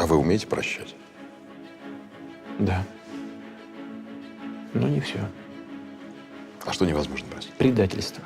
А вы умеете прощать? Да. Но не все. А что невозможно простить? Предательство.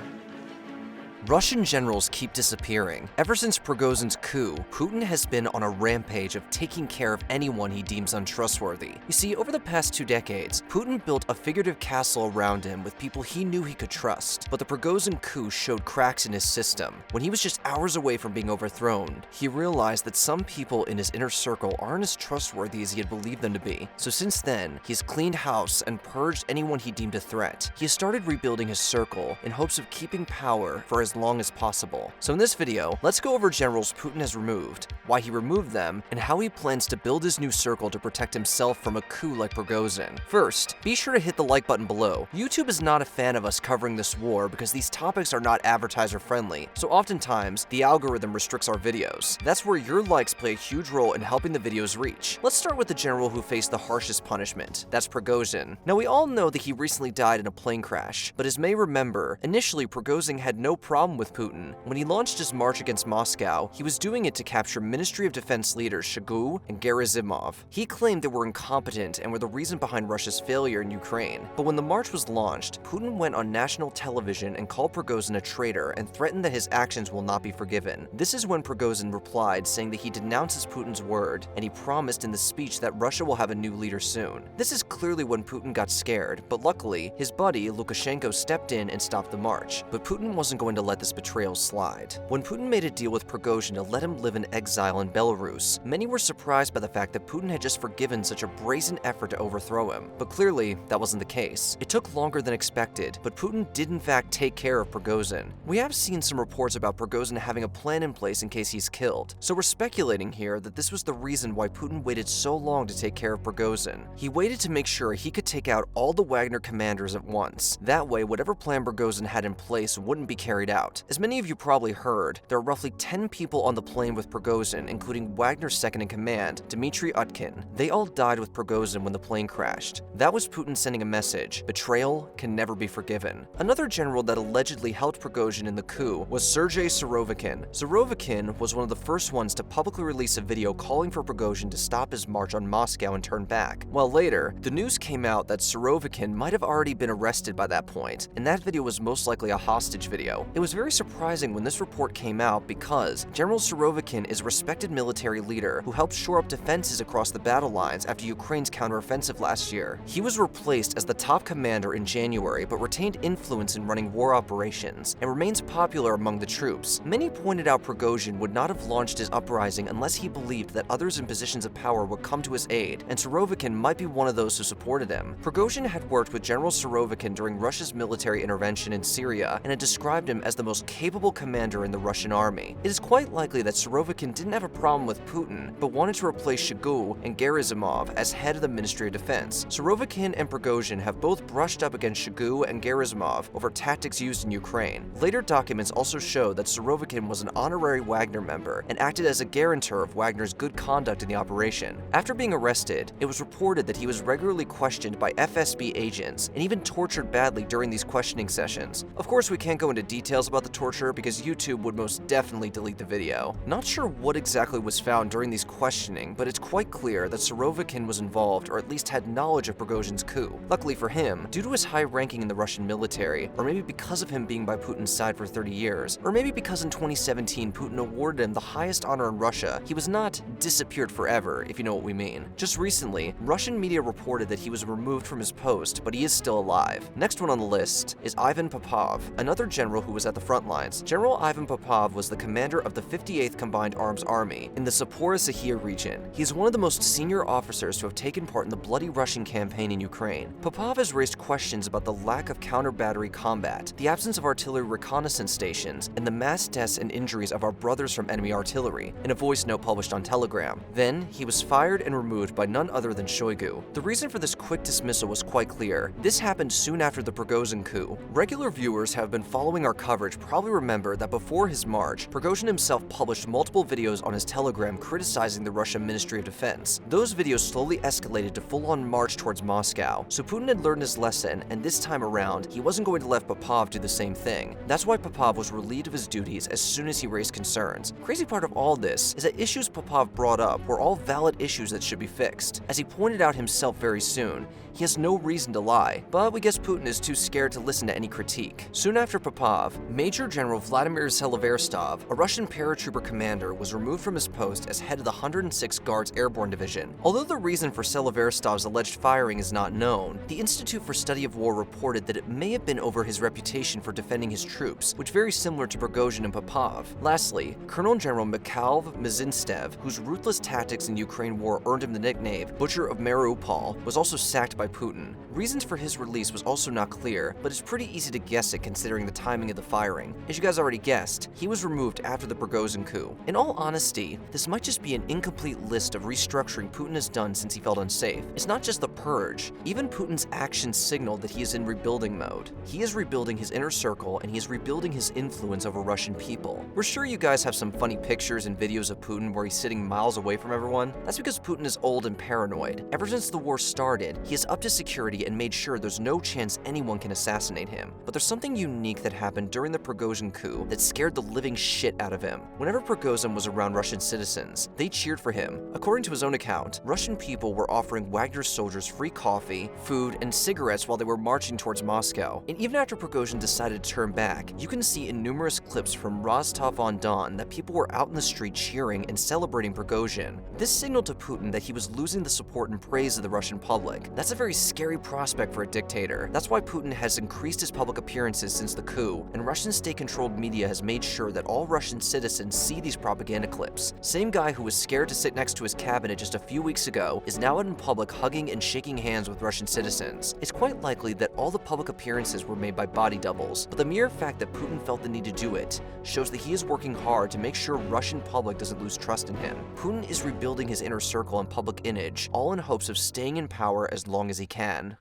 Russian generals keep disappearing. Ever since Prigozhin's coup, Putin has been on a rampage of taking care of anyone he deems untrustworthy. You see, over the past 2 decades, Putin built a figurative castle around him with people he knew he could trust. But the Prigozhin coup showed cracks in his system. When he was just hours away from being overthrown, he realized that some people in his inner circle aren't as trustworthy as he had believed them to be. So since then, he's cleaned house and purged anyone he deemed a threat. He has started rebuilding his circle in hopes of keeping power for as long as possible. So in this video, let's go over generals Putin has removed, why he removed them, and how he plans to build his new circle to protect himself from a coup like Prigozhin. First, be sure to hit the like button below. YouTube is not a fan of us covering this war because these topics are not advertiser friendly, so oftentimes the algorithm restricts our videos. That's where your likes play a huge role in helping the videos reach. Let's start with the general who faced the harshest punishment. That's Prigozhin. Now we all know that he recently died in a plane crash, but as may remember, initially Prigozhin had no problem with Putin. When he launched his march against Moscow, he was doing it to capture Ministry of Defense leaders Shoigu and Gerasimov. He claimed they were incompetent and were the reason behind Russia's failure in Ukraine. But when the march was launched, Putin went on national television and called Prigozhin a traitor and threatened that his actions will not be forgiven. This is when Prigozhin replied, saying that he denounces Putin's word, and he promised in the speech that Russia will have a new leader soon. This is clearly when Putin got scared, but luckily, his buddy Lukashenko stepped in and stopped the march. But Putin wasn't going to let this betrayal slide. When Putin made a deal with Prigozhin to let him live in exile in Belarus, many were surprised by the fact that Putin had just forgiven such a brazen effort to overthrow him. But clearly, that wasn't the case. It took longer than expected, but Putin did in fact take care of Prigozhin. We have seen some reports about Prigozhin having a plan in place in case he's killed, so we're speculating here that this was the reason why Putin waited so long to take care of Prigozhin. He waited to make sure he could take out all the Wagner commanders at once. That way, whatever plan Prigozhin had in place wouldn't be carried out. As many of you probably heard, there are roughly 10 people on the plane with Prigozhin, including Wagner's second-in-command, Dmitry Utkin. They all died with Prigozhin when the plane crashed. That was Putin sending a message: betrayal can never be forgiven. Another general that allegedly helped Prigozhin in the coup was Sergei Surovikin. Surovikin was one of the first ones to publicly release a video calling for Prigozhin to stop his march on Moscow and turn back. While later, the news came out that Surovikin might have already been arrested by that point, and that video was most likely a hostage video. It was very surprising when this report came out because General Surovikin is a respected military leader who helped shore up defenses across the battle lines after Ukraine's counteroffensive last year. He was replaced as the top commander in January but retained influence in running war operations and remains popular among the troops. Many pointed out Prigozhin would not have launched his uprising unless he believed that others in positions of power would come to his aid, and Surovikin might be one of those who supported him. Prigozhin had worked with General Surovikin during Russia's military intervention in Syria and had described him as the most capable commander in the Russian army. It is quite likely that Surovikin didn't have a problem with Putin, but wanted to replace Shoigu and Gerasimov as head of the Ministry of Defense. Surovikin and Prigozhin have both brushed up against Shoigu and Gerasimov over tactics used in Ukraine. Later documents also show that Surovikin was an honorary Wagner member and acted as a guarantor of Wagner's good conduct in the operation. After being arrested, it was reported that he was regularly questioned by FSB agents and even tortured badly during these questioning sessions. Of course, we can't go into details about the torture because YouTube would most definitely delete the video. Not sure what exactly was found during these questioning, but it's quite clear that Surovikin was involved or at least had knowledge of Prigozhin's coup. Luckily for him, due to his high ranking in the Russian military, or maybe because of him being by Putin's side for 30 years, or maybe because in 2017 Putin awarded him the highest honor in Russia, he was not disappeared forever, if you know what we mean. Just recently, Russian media reported that he was removed from his post, but he is still alive. Next one on the list is Ivan Popov, another general who was at the front lines. General Ivan Popov was the commander of the 58th Combined Arms Army in the Zaporizhzhia region. He is one of the most senior officers to have taken part in the bloody Russian campaign in Ukraine. Popov has raised questions about the lack of counter-battery combat, the absence of artillery reconnaissance stations, and the mass deaths and injuries of our brothers from enemy artillery, in a voice note published on Telegram. Then, he was fired and removed by none other than Shoigu. The reason for this quick dismissal was quite clear. This happened soon after the Prigozhin coup. Regular viewers have been following our coverage coverage probably remember that before his march, Prigozhin himself published multiple videos on his Telegram criticizing the Russian Ministry of Defense. Those videos slowly escalated to full-on march towards Moscow, so Putin had learned his lesson, and this time around, he wasn't going to let Popov do the same thing. That's why Popov was relieved of his duties as soon as he raised concerns. Crazy part of all this is that issues Popov brought up were all valid issues that should be fixed. As he pointed out himself very soon, he has no reason to lie, but we guess Putin is too scared to listen to any critique. Soon after Popov, Major General Vladimir Seloverstov, a Russian paratrooper commander, was removed from his post as head of the 106th Guards Airborne Division. Although the reason for Seloverstov's alleged firing is not known, the Institute for Study of War reported that it may have been over his reputation for defending his troops, which very similar to Prigozhin and Popov. Lastly, Colonel General Mikhail Mizhinstev, whose ruthless tactics in the Ukraine war earned him the nickname Butcher of Mariupol, was also sacked by Putin. Reasons for his release was also not clear, but it's pretty easy to guess it considering the timing of the firing. As you guys already guessed, he was removed after the Prigozhin coup. In all honesty, this might just be an incomplete list of restructuring Putin has done since he felt unsafe. It's not just the purge. Even Putin's actions signal that he is in rebuilding mode. He is rebuilding his inner circle, and he is rebuilding his influence over Russian people. We're sure you guys have some funny pictures and videos of Putin where he's sitting miles away from everyone. That's because Putin is old and paranoid. Ever since the war started, he has upped his security and made sure there's no chance anyone can assassinate him. But there's something unique that happened during the Prigozhin coup that scared the living shit out of him. Whenever Prigozhin was around Russian citizens, they cheered for him. According to his own account, Russian people were offering Wagner soldiers free coffee, food, and cigarettes while they were marching towards Moscow. And even after Prigozhin decided to turn back, you can see in numerous clips from Rostov-on-Don that people were out in the street cheering and celebrating Prigozhin. This signaled to Putin that he was losing the support and praise of the Russian public. That's a very scary prospect for a dictator. That's why Putin has increased his public appearances since the coup, and Russian state-controlled media has made sure that all Russian citizens see these propaganda clips. Same guy who was scared to sit next to his cabinet just a few weeks ago is now out in public hugging and shaking hands with Russian citizens. It's quite likely that all the public appearances were made by body doubles, but the mere fact that Putin felt the need to do it shows that he is working hard to make sure Russian public doesn't lose trust in him. Putin is rebuilding his inner circle and public image, all in hopes of staying in power as long as he can.